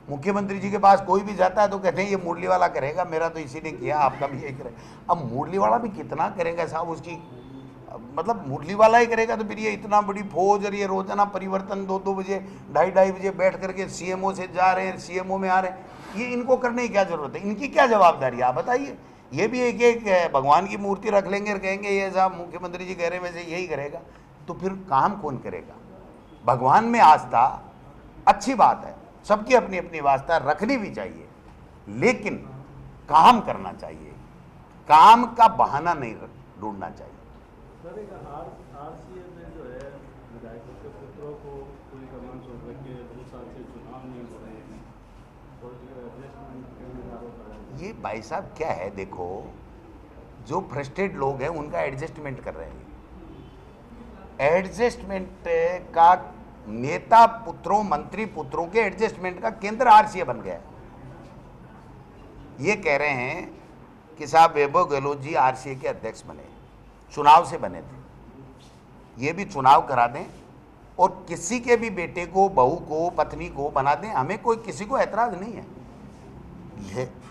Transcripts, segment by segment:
मुख्यमंत्री जी के पास कोई भी जाता है तो कहते हैं ये मुरली वाला करेगा, मेरा तो इसी ने किया, आपका भी यही करेगा। अब मुरली वाला भी कितना करेगा साहब, उसकी मतलब मुरली वाला ही करेगा तो फिर ये इतना बड़ी फौज और ये रोजाना परिवर्तन 2-2 बजे 2:30 बजे बैठ करके सीएमओ से जा रहे हैं, सीएमओ में आ रहे हैं, ये इनको करने की क्या जरूरत है? इनकी क्या जवाबदारी है आप बताइए? ये भी एक एक भगवान की मूर्ति रख लेंगे और कहेंगे ये साहब मुख्यमंत्री जी कह रहे हैं वैसे यही करेगा, तो फिर काम कौन करेगा? भगवान में आस्था अच्छी बात है, सबकी अपनी अपनी आस्था रखनी भी चाहिए, लेकिन काम करना चाहिए, काम का बहाना नहीं ढूंढना चाहिए। सर एक आरसीए में जो है विधायकों के पुत्रों को कोई कमान सौंप रखे 2 साल से चुनाव नहीं हो रहे हैं, पॉलिटिकल एडजस्टमेंट के आरोप लगा रहे हैं। ये भाई साहब क्या है, देखो जो फ्रस्ट्रेटेड लोग हैं उनका एडजस्टमेंट कर रहे हैं, एडजस्टमेंट का नेता पुत्रों मंत्री पुत्रों के एडजस्टमेंट का केंद्र आरसीए बन गया है। ये कह रहे हैं कि साहब वैभव गहलोत जी आरसीए के अध्यक्ष बने, चुनाव से बने थे, ये भी चुनाव करा दें और किसी के भी बेटे को बहू को पत्नी को बना दें, हमें कोई किसी को ऐतराज नहीं है।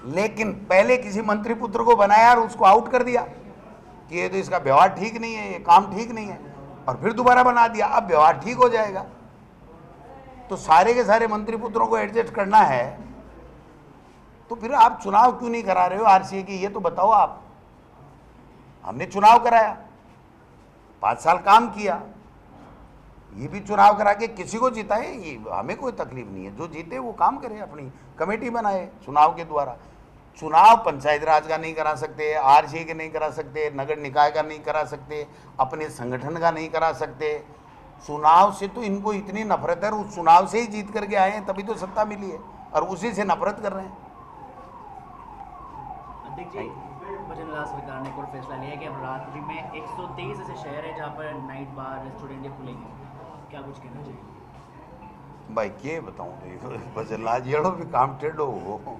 लेकिन पहले किसी मंत्री पुत्र को बनाया और उसको आउट कर दिया कि ये तो इसका व्यवहार ठीक नहीं है, ये काम ठीक नहीं है, और फिर दोबारा बना दिया, अब व्यवहार ठीक हो जाएगा। तो सारे के सारे मंत्री पुत्रों को एडजस्ट करना है तो फिर आप चुनाव क्यों नहीं करा रहे हो आरसीए की, ये तो बताओ आप। हमने चुनाव कराया, 5 साल काम किया, ये भी चुनाव करा के किसी को जिताए, ये हमें कोई तकलीफ नहीं है, जो जीते वो काम करे, अपनी कमेटी बनाए चुनाव के द्वारा। चुनाव पंचायत राज का नहीं करा सकते, आरसीए के नहीं करा सकते, नगर निकाय का नहीं करा सकते, अपने संगठन का नहीं करा सकते। चुनाव से तो इनको इतनी नफरत है, उस चुनाव से ही जीत करके आए हैं, तभी तो सत्ता मिली है, और उसी से नफरत कर रहे हैं। अध्यक्ष जी, भजनलाल सरकार ने एक और फैसला लिया है कि अब रात्रि में 123 ऐसे शहर है जहाँ पर नाइट बार रेस्टोरेंट ये खुलेंगे, क्या कुछ कहना चाहिए? भाई के बताऊँ भजनलाल जेड़ो भी काम टेढ़ो हो,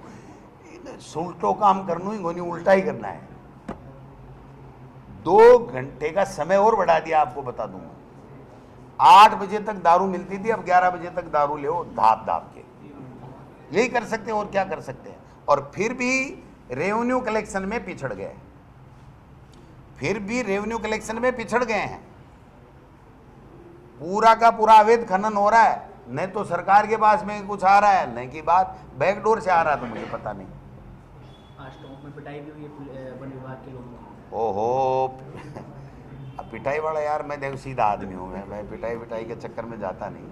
सुलटो काम करना ही कोनी, उल्टा ही करना है। 2 घंटे का समय और बढ़ा दिया, आपको बता दूं, 8 बजे तक दारू मिलती थी, अब 11 बजे तक दारू ले धाप धाप के, यही कर सकते हैं और क्या कर सकते हैं। और फिर भी रेवेन्यू कलेक्शन में पिछड़ गए, फिर भी रेवेन्यू कलेक्शन में पिछड़ गए हैं। पूरा का पूरा अवैध खनन हो रहा है, नहीं तो सरकार के पास में कुछ आ रहा है, नहीं की बात बैकडोर से आ रहा, तो मुझे पता नहीं। आज टोंक में पिटाई भी हुई है वन विभाग के लोगों। ओहो अब पिटाई वाला यार, मैं देखो सीधा आदमी हूँ, मैं पिटाई के चक्कर में जाता नहीं।